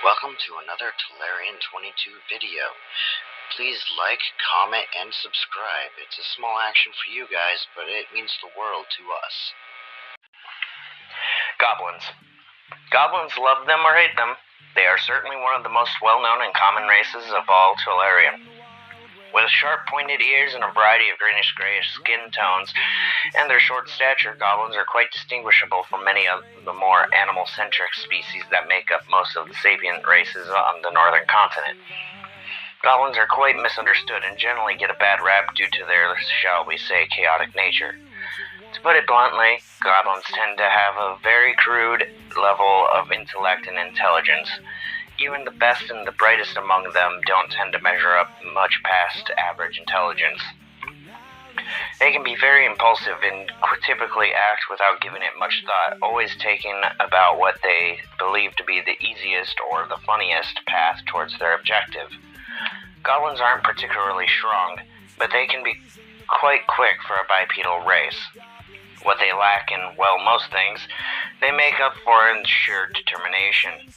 Welcome to another Tellurian22 video. Please like, comment, and subscribe. It's a small action for you guys, but it means the world to us. Goblins. Goblins, love them or hate them, they are certainly one of the most well-known and common races of all Tellurian. With sharp pointed ears and a variety of greenish-grayish skin tones, and their short stature, goblins are quite distinguishable from many of the more animal-centric species that make up most of the sapient races on the northern continent. Goblins are quite misunderstood and generally get a bad rap due to their, shall we say, chaotic nature. To put it bluntly, goblins tend to have a very crude level of intellect and intelligence. Even the best and the brightest among them don't tend to measure up much past average intelligence. They can be very impulsive and typically act without giving it much thought, always taking about what they believe to be the easiest or the funniest path towards their objective. Goblins aren't particularly strong, but they can be quite quick for a bipedal race. What they lack in, well, most things, they make up for in sheer determination.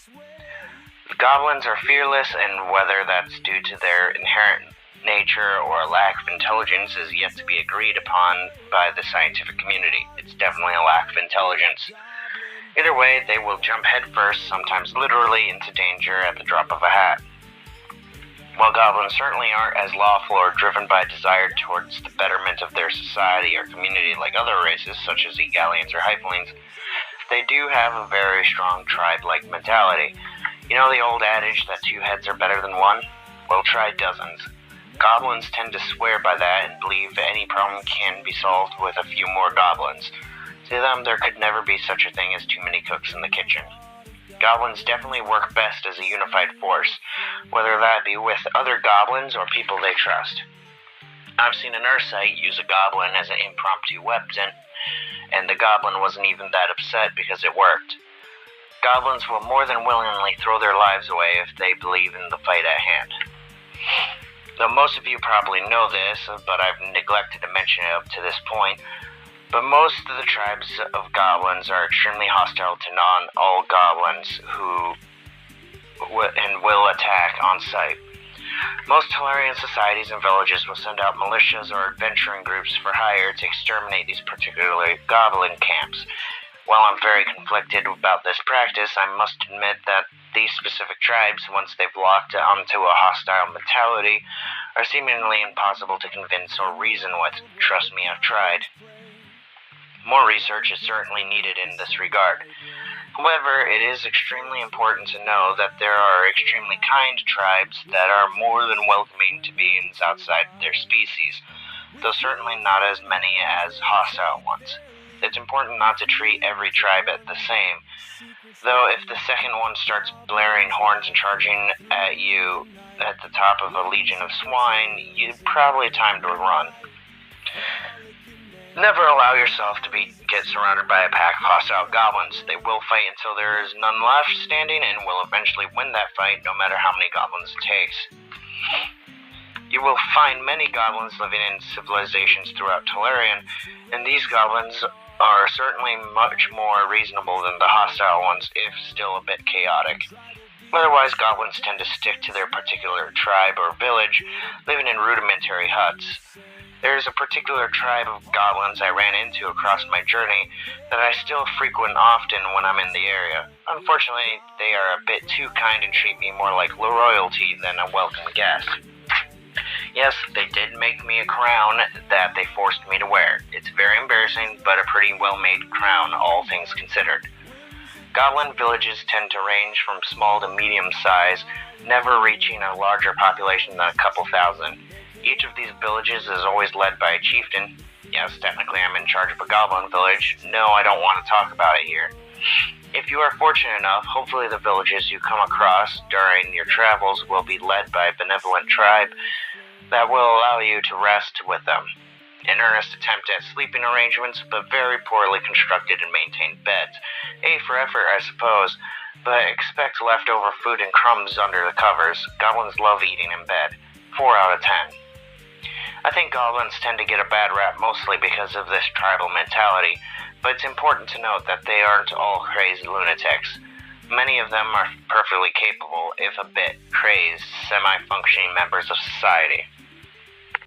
Goblins are fearless, and whether that's due to their inherent nature or a lack of intelligence is yet to be agreed upon by the scientific community. It's definitely a lack of intelligence. Either way, they will jump headfirst, sometimes literally, into danger at the drop of a hat. While goblins certainly aren't as lawful or driven by desire towards the betterment of their society or community like other races, such as Egalians or Hyphelines, they do have a very strong tribe-like mentality. You know the old adage that two heads are better than one? Well, try dozens. Goblins tend to swear by that and believe any problem can be solved with a few more goblins. To them, there could never be such a thing as too many cooks in the kitchen. Goblins definitely work best as a unified force, whether that be with other goblins or people they trust. I've seen an Ursite use a goblin as an impromptu weapon, and the goblin wasn't even that upset because it worked. Goblins will more than willingly throw their lives away if they believe in the fight at hand. Though most of you probably know this, but I've neglected to mention it up to this point, but most of the tribes of goblins are extremely hostile to non-all goblins who will attack on sight. Most Tellurian societies and villages will send out militias or adventuring groups for hire to exterminate these particular goblin camps. While I'm very conflicted about this practice, I must admit that these specific tribes, once they've locked onto a hostile mentality, are seemingly impossible to convince or reason with. Trust me, I've tried. More research is certainly needed in this regard. However, it is extremely important to know that there are extremely kind tribes that are more than welcoming to beings outside their species, though certainly not as many as hostile ones. It's important not to treat every tribe as the same, though if the second one starts blaring horns and charging at you at the top of a legion of swine, it's probably time to run. Never allow yourself to get surrounded by a pack of hostile goblins. They will fight until there is none left standing and will eventually win that fight no matter how many goblins it takes. You will find many goblins living in civilizations throughout Tellurian, and these goblins are certainly much more reasonable than the hostile ones, if still a bit chaotic. Otherwise, goblins tend to stick to their particular tribe or village, living in rudimentary huts. There is a particular tribe of goblins I ran into across my journey that I still frequent often when I'm in the area. Unfortunately, they are a bit too kind and treat me more like royalty than a welcome guest. Yes, they did make me a crown that they forced me to wear. It's very embarrassing, but a pretty well-made crown, all things considered. Goblin villages tend to range from small to medium size, never reaching a larger population than a couple thousand. Each of these villages is always led by a chieftain. Yes, technically I'm in charge of a goblin village. No, I don't want to talk about it here. If you are fortunate enough, hopefully the villages you come across during your travels will be led by a benevolent tribe that will allow you to rest with them. An earnest attempt at sleeping arrangements, but very poorly constructed and maintained beds. A for effort, I suppose, but expect leftover food and crumbs under the covers. Goblins love eating in bed. 4 out of 10. I think goblins tend to get a bad rap mostly because of this tribal mentality, but it's important to note that they aren't all crazy lunatics. Many of them are perfectly capable, if a bit crazed, semi-functioning members of society.